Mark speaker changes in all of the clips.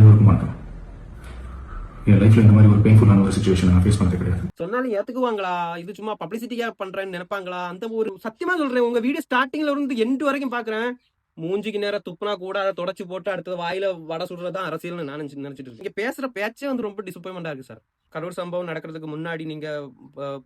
Speaker 1: அனைவருக்கும் வணக்கம். என் லைஃப்ல இந்த மாதிரி ஒரு பெயின்ஃபுல்லான ஒரு சிச்சுவேஷன் நான் ஃபேஸ் பண்ணது கிடையாது.
Speaker 2: சொன்னாலும் ஏத்துக்குவாங்களா? இது சும்மா பப்ளிசிட்டியா பண்றேன்னு நினைப்பாங்களா? அந்த ஒரு சத்தியமா சொல்றேன், உங்க வீடியோ ஸ்டார்டிங்ல இருந்து எண்ட் வரைக்கும் பாக்குறேன். மூஞ்சிக்கு நேரம் துப்புனா கூட அதை தொடச்சு போட்டு அடுத்தது வாயில வடை சுடுறதா அரசியல்னு நான் நினைச்சிட்டு இருக்கேன். நீங்க பேசுற பேச்சே வந்து ரொம்ப டிசப்பாயின்மெண்டா இருக்கு சார். கரூர் சம்பவம் நடக்கிறதுக்கு முன்னாடி நீங்க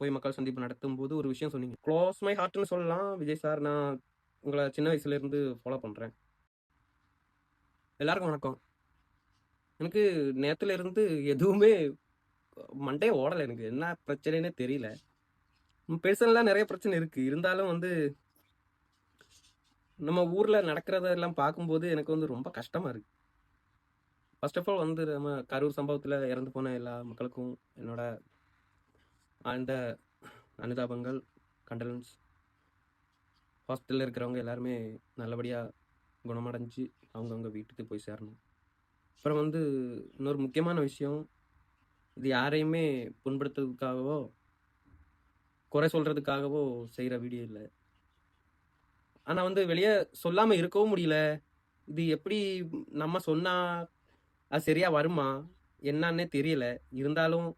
Speaker 2: போய் மக்கள் சந்திப்பு நடத்தும் போது ஒரு விஷயம் சொன்னீங்க. க்ளோஸ் மை ஹார்ட்னு சொல்லலாம். விஜய் சார், நான் உங்களை சின்ன வயசுல இருந்து ஃபாலோ பண்றேன். எல்லாருக்கும் வணக்கம். எனக்கு நேத்துல இருந்து எதுவுமே மண்டே ஓடலை. எனக்கு என்ன பிரச்சனைன்னு தெரியல. பெர்சனலாக நிறைய பிரச்சனை இருக்கு. இருந்தாலும் வந்து நம்ம ஊர்ல நடக்கிறதெல்லாம் பார்க்கும்போது எனக்கு வந்து ரொம்ப கஷ்டமா இருக்கு. ஃபர்ஸ்ட் ஆஃப் ஆல் வந்து நம்ம கரூர் சம்பவத்தில் இறந்து போன எல்லா மக்களுக்கும் என்னோட ஆழ்ந்த அனுதாபங்கள், கண்டலன்ஸ். ஹாஸ்பிட்டலில் இருக்கிறவங்க எல்லாருமே நல்லபடியாக குணமடைஞ்சு அவங்கவுங்க வீட்டுக்கு போய் சேரணும். அப்புறம் வந்து இன்னொரு முக்கியமான விஷயம், இது யாரையுமே புண்படுத்துறதுக்காகவோ குறை சொல்றதுக்காகவோ செய்கிற வீடியோ இல்லை. ஆனால் வந்து வெளியே சொல்லாமல் இருக்கவும் முடியல. இது எப்படி நம்ம சொன்னா அது சரியா வருமா என்னன்னே தெரியல. இருந்தாலும்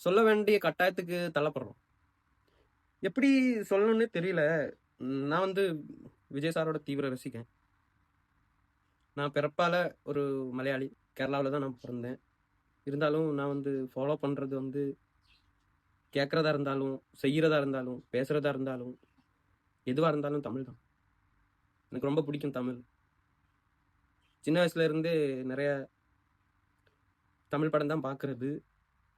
Speaker 2: சொல்ல வேண்டிய கட்டாயத்துக்கு தள்ளப்படுறோம். எப்படி சொல்லணும்னே தெரியல. நான் வந்து விஜய் சாரோட தீவிர ரசிகன். நான் பிறப்பால ஒரு மலையாளி. கேரளாவில் தான் நான் பிறந்தேன். இருந்தாலும் நான் வந்து ஃபாலோ பண்ணுறது வந்து கேட்குறதா இருந்தாலும், செய்கிறதா இருந்தாலும், பேசுகிறதா இருந்தாலும், எதுவாக இருந்தாலும் தமிழ் தான். எனக்கு ரொம்ப பிடிக்கும் தமிழ். சின்ன வயசுல இருந்தே நிறைய தமிழ் படம் தான் பார்க்கறது.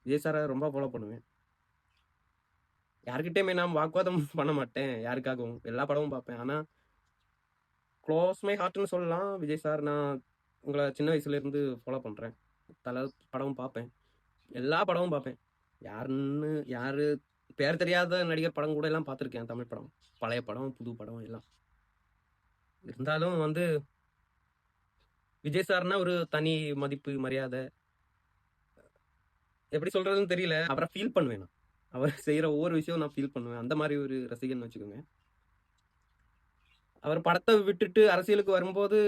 Speaker 2: விஜய் சாரை ரொம்ப ஃபாலோ பண்ணுவேன். யாருக்கிட்டேயுமே நான் வாக்குவாதம் பண்ண மாட்டேன் யாருக்காகவும். எல்லா படமும் பார்ப்பேன். ஆனால் க்ளோஸ் மை ஹார்ட்னு சொல்லலாம். விஜய் சார், நான் உங்களை சின்ன வயசுல இருந்து ஃபாலோ பண்ணுறேன். தலை படமும் பார்ப்பேன். எல்லா படமும் பார்ப்பேன். யாரு பேர் தெரியாத நடிகர் படம் கூட எல்லாம் பார்த்துருக்கேன். தமிழ் படம், பழைய படம், புது படம் எல்லாம். இருந்தாலும் வந்து விஜய் சார்னா ஒரு தனி மதிப்பு, மரியாதை. எப்படி சொல்றதுன்னு தெரியல. அவரை ஃபீல் பண்ணுவேன் நான். அவர் செய்கிற ஒவ்வொரு விஷயம் நான் ஃபீல் பண்ணுவேன். அந்த மாதிரி ஒரு ரசிகன் வச்சுக்கோங்க. அவர் படத்தை விட்டுட்டு அரசியலுக்கு வரும்போது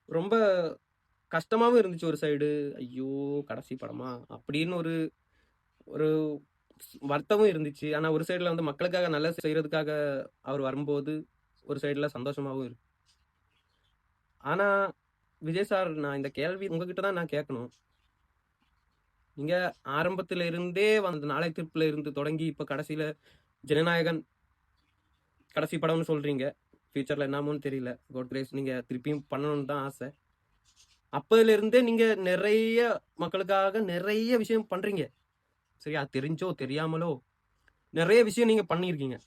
Speaker 2: ரொம்ப கஷ்டமாகவும் இருந்துச்சு ஒரு சைடு. ஐயோ கடைசி படமா அப்படின்னு ஒரு ஒரு வருத்தமும் இருந்துச்சு. ஆனால் ஒரு சைடில் வந்து மக்களுக்காக நல்லா செய்கிறதுக்காக அவர் வரும்போது ஒரு சைடில் சந்தோஷமாகவும் இருக்கு. ஆனால் விஜய் சார், நான் இந்த கேள்வி உங்ககிட்ட தான் நான் கேட்கணும். நீங்கள் ஆரம்பத்தில் இருந்தே வந்து நாளை தீர்ப்பில் இருந்து தொடங்கி இப்போ கடைசியில் ஜனநாயகன் கடைசி படம்னு சொல்கிறீங்க. ஃபியூச்சரில் என்னமோன்னு தெரியல. காட் கிரேஸ், நீங்கள் திருப்பியும் பண்ணணும்னு தான் ஆசை. அப்போதுலேருந்தே நீங்கள் நிறைய மக்களுக்காக நிறைய விஷயம் பண்ணுறீங்க. சரியா, தெரிஞ்சோ தெரியாமலோ நிறைய விஷயம் நீங்கள் பண்ணியிருக்கீங்க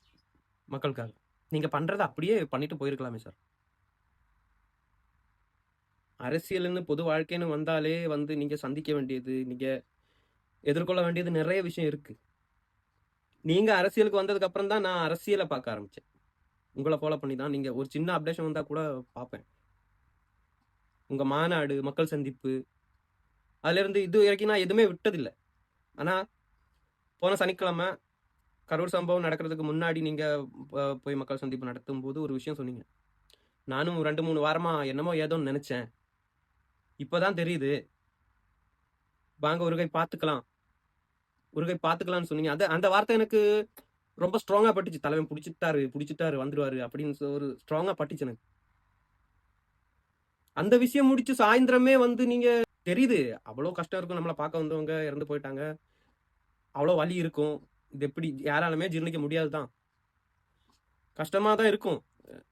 Speaker 2: மக்களுக்காக. நீங்கள் பண்ணுறதை அப்படியே பண்ணிட்டு போயிருக்கலாமே சார். அரசியல்னு பொது வாழ்க்கைன்னு வந்தாலே வந்து நீங்கள் சந்திக்க வேண்டியது, நீங்கள் எதிர்கொள்ள வேண்டியது நிறைய விஷயம் இருக்குது. நீங்கள் அரசியலுக்கு வந்ததுக்கு அப்புறம் தான் நான் அரசியலை பார்க்க ஆரம்பித்தேன். உங்களை ஃபாலோ பண்ணி தான். நீங்கள் ஒரு சின்ன அப்டேஷன் வந்தால் கூட பார்ப்பேன். உங்கள் மாநாடு, மக்கள் சந்திப்பு, அதுலேருந்து இது வரைக்கும் நான் எதுவுமே விட்டதில்லை. ஆனால் போன சனிக்கிழமை கரூர் சம்பவம் நடக்கிறதுக்கு முன்னாடி நீங்கள் போய் மக்கள் சந்திப்பு நடத்தும் போது ஒரு விஷயம் சொன்னீங்க. நானும் 2-3 வாரமாக என்னமோ ஏதோன்னு நினச்சேன். இப்போ தான் தெரியுது. வாங்க ஒரு கை பார்த்துக்கலாம்னு சொன்னீங்க. அந்த வார்த்தை எனக்கு ரொம்ப ஸ்ட்ராங்காக பட்டுச்சு. தலைவன் பிடிச்சிட்டாரு வந்துடுவாரு அப்படின்னு ஒரு ஸ்ட்ராங்காக பட்டுச்சு எனக்கு. அந்த விஷயம் முடிச்சு சாயந்தரமே வந்து நீங்க தெரியுது அவ்வளோ கஷ்டம் இருக்கும். நம்மளை பார்க்க வந்தவங்க இறந்து போயிட்டாங்க, அவ்வளோ வலி இருக்கும். இது எப்படி யாராலுமே ஜீர்ணிக்க முடியாது தான், கஷ்டமாக தான் இருக்கும்,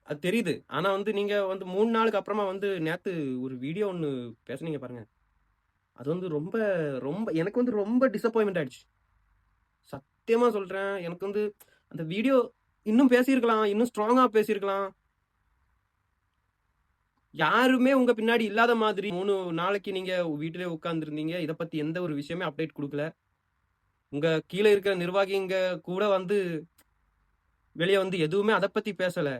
Speaker 2: அது தெரியுது. ஆனால் வந்து நீங்கள் வந்து 3 நாளுக்கு அப்புறமா வந்து நேற்று ஒரு வீடியோ ஒன்று பேசுனீங்க பாருங்க. அது வந்து ரொம்ப ரொம்ப எனக்கு வந்து ரொம்ப டிசப்பாயின்மெண்ட் ஆயிடுச்சு. சத்தியமாக சொல்கிறேன். எனக்கு வந்து அந்த வீடியோ இன்னும் பேசியிருக்கலாம், இன்னும் ஸ்ட்ராங்காக பேசியிருக்கலாம். யாருமே உங்க பின்னாடி இல்லாத மாதிரி 3 நாளைக்கு நீங்க வீட்டிலே உட்கார்ந்துருந்தீங்க. இதை பத்தி எந்த ஒரு விஷயமே அப்டேட் கொடுக்கல. உங்க கீழே இருக்கிற நிர்வாகிங்க கூட வந்து வெளியே வந்து எதுவுமே அதை பத்தி பேசல.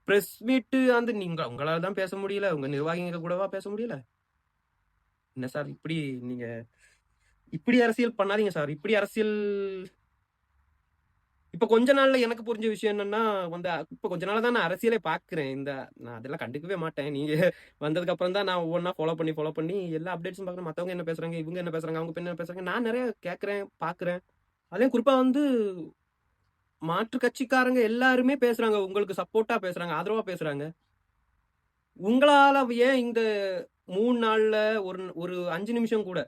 Speaker 2: பிரஸ் மீட் வந்து உங்களால தான் பேச முடியல, உங்க நிர்வாகிங்க கூடவா பேச முடியல? என்ன சார் இப்படி நீங்க இப்படி அரசியல் பண்ணாதீங்க சார். இப்படி அரசியல் இப்ப கொஞ்ச நாள்ல எனக்கு புரிஞ்ச விஷயம் என்னன்னா வந்து இப்ப கொஞ்ச நாள் தான் நான் அரசியலே பாக்குறேன். நான் அதெல்லாம் கண்டுக்கவே மாட்டேன். நீங்க வந்ததுக்கு அப்புறம் தான் நான் ஒவ்வொன்னா ஃபாலோ பண்ணி எல்லா அப்டேட்ஸும் பாக்குறேன். மத்தவங்க என்ன பேசுறாங்க, இவங்க என்ன பேசுறாங்க, அவங்க என்ன பேசுறாங்க, நான் நிறைய கேட்கறேன், பாக்குறேன். அதே குறிப்பா வந்து மாற்று கட்சிக்காரங்க எல்லாருமே பேசுறாங்க. உங்களுக்கு சப்போர்ட்டா பேசுறாங்க, ஆதரவா பேசுறாங்க. உங்களால ஏன் இந்த 3 நாள்ல ஒரு ஒரு 5 நிமிஷம் கூட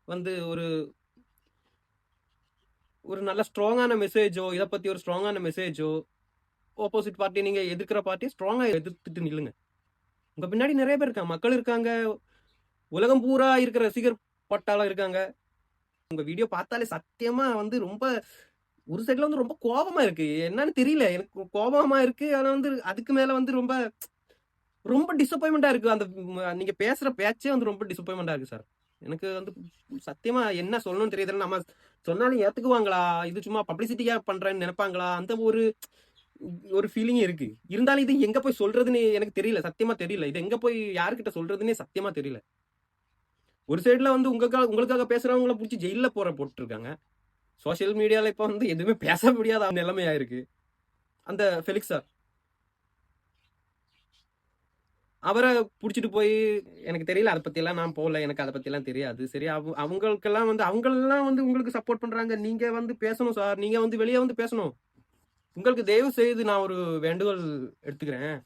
Speaker 2: வந்து ஒரு ஒரு நல்ல ஸ்ட்ராங்கான மெசேஜோ, இத பத்தி ஒரு ஸ்ட்ராங்கான மெசேஜோ, ஆப்போசிட் பார்ட்டி நீங்க எதிர்க்கிற பார்ட்டிய ஸ்ட்ராங்கா எதிர்த்துட்டு நில்லுங்க. உங்க பின்னாடி நெறைய பேர் இருக்காங்க. மக்கள் இருக்காங்க. உலகம் பூரா இருக்கிற ரசிகர் பட்டாளம் இருக்காங்க. உங்க வீடியோ பார்த்தாலே சத்தியமா வந்து ரொம்ப ஒரு சைடுல வந்து ரொம்ப கோவமா இருக்கு. என்னன்னு தெரியல. எனக்கு கோவமா இருக்கு. ஆனா வந்து அதுக்கு மேல வந்து ரொம்ப ரொம்ப டிசப்பாயின்ட்மென்ட்டா இருக்கு. அந்த நீங்க பேசுற பேச்சே வந்து ரொம்ப டிசப்பாயின்ட்மென்ட்டா இருக்கு சார். எனக்கு வந்து சத்தியமா என்ன சொல்லணும்னு தெரியல. நம்ம சொன்னாலும் ஏத்துக்குவாங்களா? இது சும்மா பப்ளிசிட்டியா பண்றேன்னு நெனைப்பாங்களா? அந்த ஒரு ஒரு ஃபீலிங் இருக்கு. இருந்தாலும் இது எங்க போய் சொல்றதுன்னு எனக்கு தெரியல. சத்தியமா தெரியல. இது எங்க போய் யார்கிட்ட சொல்றதுன்னே சத்தியமா தெரியல. ஒரு சைடுல வந்து உங்களுக்காக பேசுறவங்கள புடிச்சு ஜெயில்ல போட்டுருக்காங்க. சோசியல் மீடியால இப்ப வந்து எதுவுமே பேச முடியாத நிலைமை ஆயிருக்கு. அந்த ஃபெலிக்ஸ் சார். அவர புடிச்சிட்டு போய் எனக்கு தெரியல. அத பத்தியெல்லாம் நான் போல. எனக்கு அத பத்தியெல்லாம் தெரியாது. சரி அவங்களுக்கெல்லாம் வந்து அவங்கலாம் வந்து உங்களுக்கு சப்போர்ட் பண்றாங்க. நீங்க வந்து பேசணும் சார். நீங்க வந்து வெளிய வந்து பேசணும். உங்களுக்கு தயவு செய்து நான் ஒரு வேண்டுகோள் எடுத்துக்கிறேன்.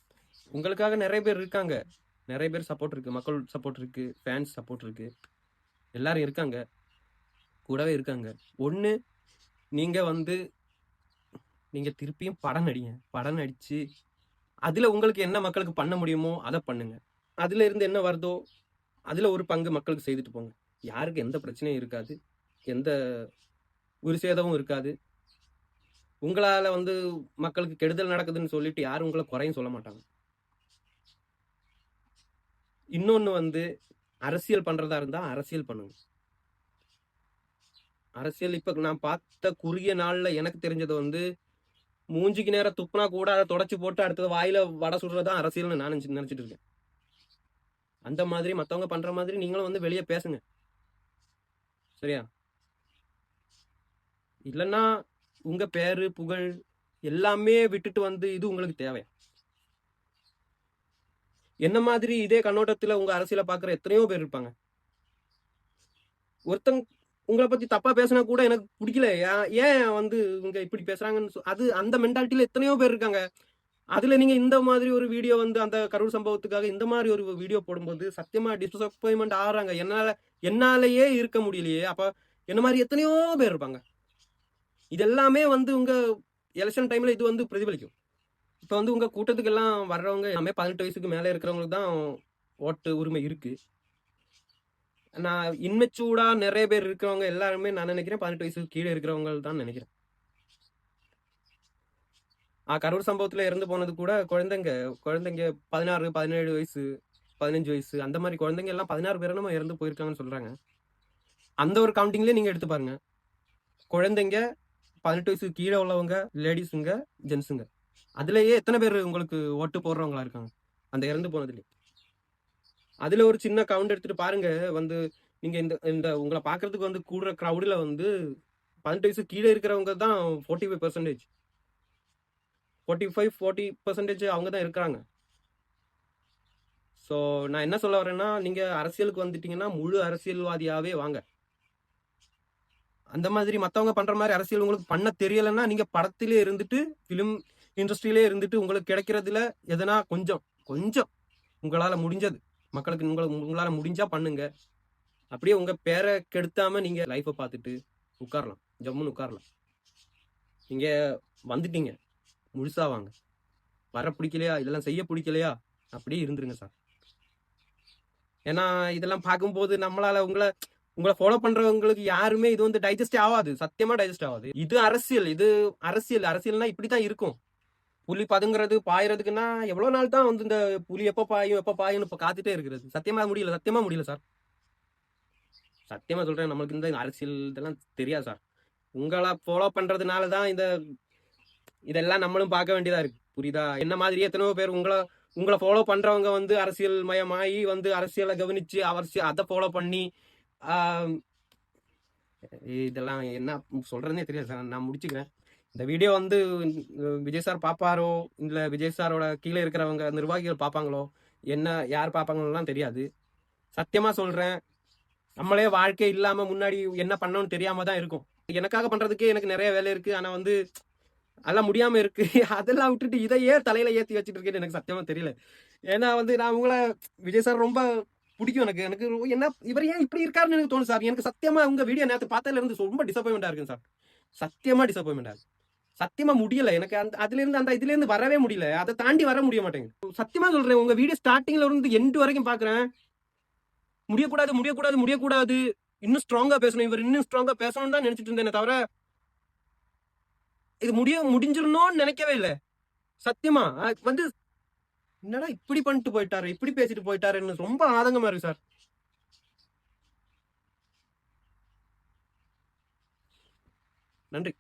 Speaker 2: உங்களுக்காக நெறைய பேர் இருக்காங்க. நெறைய பேர் சப்போர்ட் இருக்கு. மக்கள் சப்போர்ட் இருக்கு. ஃபேன்ஸ் சப்போர்ட் இருக்கு. எல்லாரும் இருக்காங்க. கூடவே இருக்காங்க. ஒண்ணு நீங்க வந்து நீங்க திருப்பியும் படம் நடிங்க. படம் நடிச்சு, அதுல உங்களுக்கு என்ன மக்களுக்கு பண்ண முடியுமோ அத பண்ணுங்க. அதுல இருந்து என்ன வருதோ, அதுல ஒரு பங்கு மக்களுக்கு செய்துட்டு போங்க. யாருக்கும் எந்த பிரச்சனையும் இருக்காது. எந்த ஒரு சேதமும் இருக்காது. உங்களால வந்து மக்களுக்கு கெடுதல் நடக்குதுன்னு சொல்லிட்டு யாரும் உங்கள குறையும் சொல்ல மாட்டாங்க. இன்னொன்னு வந்து அரசியல் பண்றதா இருந்தா அரசியல் பண்ணுங்க. அரசியல் இப்ப நான் பார்த்த குறுகிய நாள்ல எனக்கு தெரிஞ்சது வந்து மூஞ்சிக்கு நேரா துப்புனா கூட அத தொடச்சு போட்டு அடுத்தது வாயில வடை சுடுறது தான் அரசியல்னு நான் நினைச்சிட்டு இருக்கேன். அந்த மாதிரி மத்தவங்க பண்ற மாதிரி நீங்களும் வந்து வெளிய பேசுங்க. சரியா? இல்லன்னா உங்க பேரு, புகழ் எல்லாமே விட்டுட்டு வந்து இது உங்களுக்கு தேவையா? என்ன மாதிரி இதே கண்ணோட்டத்துல உங்க அரசியல பார்க்குற எத்தனையோ பேர் இருப்பாங்க. ஒருத்தங்க உங்கள பத்தி தப்பா பேசினா கூட எனக்கு புடிக்கல. ஏன் வந்து இவங்க இப்படி பேசுறாங்கன்னு அது அந்த மென்டாலிட்டில எத்தனையோ பேர் இருக்காங்க. அதுல நீங்க இந்த மாதிரி ஒரு வீடியோ வந்து அந்த கரூர் சம்பவத்துக்காக இந்த மாதிரி ஒரு வீடியோ போடும்போது சத்தியமா டிசப்பாயின்ட்மென்ட் ஆகுறாங்க. என்னாலயே இருக்க முடியலையே. அப்ப என்ன மாதிரி எத்தனையோ பேர் இருப்பாங்க. இது எல்லாமே வந்து உங்க எலெக்ஷன் டைம்ல இது வந்து பிரதிபலிக்கும். இப்ப வந்து உங்க கூட்டத்துக்கு எல்லாம் வர்றவங்க எல்லாமே 18 வயசுக்கு மேல இருக்கிறவங்களுக்கு தான் ஓட்டு உரிமை இருக்கு. நான் இன்மெச்சூர்டா நிறைய பேர் இருக்கிறவங்க எல்லாருமே நான் நினைக்கிறேன் 18 வயசுக்கு கீழே இருக்கிறவங்க தான் நினைக்கிறேன். கரூர் சம்பவத்துல இறந்து போனது கூட குழந்தைங்க 16, 17 வயசு, 15 வயசு அந்த மாதிரி குழந்தைங்க எல்லாம் 16 பேர் என்னமோ இறந்து போயிருக்காங்கன்னு சொல்றாங்க. அந்த ஒரு கவுண்டிங்லயே நீங்க எடுத்து பாருங்க. குழந்தைங்க, 18 வயசுக்கு கீழே உள்ளவங்க, லேடிஸுங்க, ஜென்ஸுங்க. அதுலயே எத்தனை பேர் உங்களுக்கு ஓட்டு போடுறவங்களா இருக்காங்க அந்த இறந்து போனதுலயே. அதுல ஒரு சின்ன கவுண்ட் எடுத்துட்டு பாருங்க. வந்து நீங்க இந்த இந்த உங்களை பாக்குறதுக்கு வந்து கூடுற கிரௌடுல வந்து 18 வயசு கீழே இருக்கிறவங்க தான் 45%, 40% அவங்க தான் இருக்கிறாங்க. ஸோ நான் என்ன சொல்ல வரேன்னா, நீங்க அரசியலுக்கு வந்துட்டீங்கன்னா முழு அரசியல்வாதியாவே வாங்க. அந்த மாதிரி மத்தவங்க பண்ற மாதிரி அரசியல் உங்களுக்கு பண்ண தெரியலன்னா நீங்க படத்திலே இருந்துட்டு, பிலிம் இண்டஸ்ட்ரியிலே இருந்துட்டு உங்களுக்கு கிடைக்கிறதுல எதனா கொஞ்சம் கொஞ்சம் உங்களால முடிஞ்சது மக்களுக்கு உங்களால முடிஞ்சா பண்ணுங்க. அப்படியே உங்க பேரை கெடுத்தாம நீங்க லைஃபை பார்த்துட்டு உட்காரலாம், ஜம்முன்னு உட்காரலாம். நீங்க வந்துட்டீங்க, முழுசா வாங்க. வர பிடிக்கலையா, இதெல்லாம் செய்ய பிடிக்கலையா, அப்படியே இருந்துருங்க சார். ஏன்னா இதெல்லாம் பார்க்கும்போது நம்மளால உங்களை ஃபாலோ பண்றவங்களுக்கு யாருமே இது வந்து டைஜஸ்டே ஆகாது. சத்தியமா டைஜஸ்ட் ஆகாது. இது அரசியல். அரசியல்னா இப்படித்தான் இருக்கும். புலி பதுங்குறது பாயறதுக்குன்னா எவ்வளவு நாள் தான் வந்து இந்த புலி எப்ப பாயும் இப்ப காத்துட்டே இருக்கிறது. சத்தியமா முடியல சார். சத்தியமா சொல்றேன், நம்மளுக்கு இந்த அரசியல் இதெல்லாம் தெரியாது சார். உங்களை ஃபாலோ பண்றதுனால தான் இதெல்லாம் நம்மளும் பார்க்க வேண்டியதா இருக்கு. புரியுதா? என்ன மாதிரியே எத்தனையோ பேர் உங்களை ஃபாலோ பண்றவங்க வந்து அரசியல் மயமாயி வந்து அரசியலை கவனிச்சு அதை ஃபாலோ பண்ணி இதெல்லாம் என்ன சொல்றதுனே தெரியாது சார். நான் முடிச்சுக்கிறேன். இந்த வீடியோ வந்து விஜய் சார் பார்ப்பாரோ, இல்லை விஜய் சாரோட கீழே இருக்கிறவங்க நிர்வாகிகள் பார்ப்பாங்களோ, என்ன யார் பார்ப்பாங்களோலாம் தெரியாது. சத்தியமாக சொல்கிறேன், நம்மளே வாழ்க்கை இல்லாமல் முன்னாடி என்ன பண்ணணும்னு தெரியாமல் தான் இருக்கும். எனக்காக பண்ணுறதுக்கே எனக்கு நிறைய வேலை இருக்குது. ஆனால் வந்து அதெல்லாம் முடியாமல் இருக்கு. அதெல்லாம் விட்டுட்டு இதையே தலையில் ஏற்றி வச்சுட்டு இருக்கேன்னு எனக்கு சத்தியமாக தெரியல. ஏன்னா வந்து நான் உங்களை விஜய் சார் ரொம்ப பிடிக்கும் எனக்கு. எனக்கு என்ன இவர் ஏன் இப்படி இருக்காருன்னு எனக்கு தோணும் சார். எனக்கு சத்தியமாக உங்கள் வீடியோ நேற்று பார்த்ததுல இருந்து ரொம்ப டிசப்பாயின்மெண்ட்டாக இருக்குங்க சார். சத்தியமாக டிசப்பாயின்மெண்ட் ஆகுது. சத்தியமா முடியல எனக்கு. இதுல இருந்து வரவே முடியல. அதை தாண்டி வர முடிய மாட்டேங்குது. சத்தியமா சொல்றேன், உங்க வீடியோ ஸ்டார்டிங்ல இருந்து எண்ட் வரைக்கும் பாக்குறேன். முடியக்கூடாது முடியக்கூடாது முடியக்கூடாது, இன்னும் ஸ்ட்ராங்கா பேசணும், இவர் இன்னும் ஸ்ட்ராங்கா பேசணும்னு தான் நினைச்சிட்டு இருந்தேனே தவிர இது முடிஞ்சிடணும்னு நினைக்கவே இல்லை. சத்தியமா வந்து என்னடா இப்படி பண்ணிட்டு போயிட்டாரு, இப்படி பேசிட்டு போயிட்டாருன்னு ரொம்ப ஆதங்கமா இருக்கு சார். நன்றி.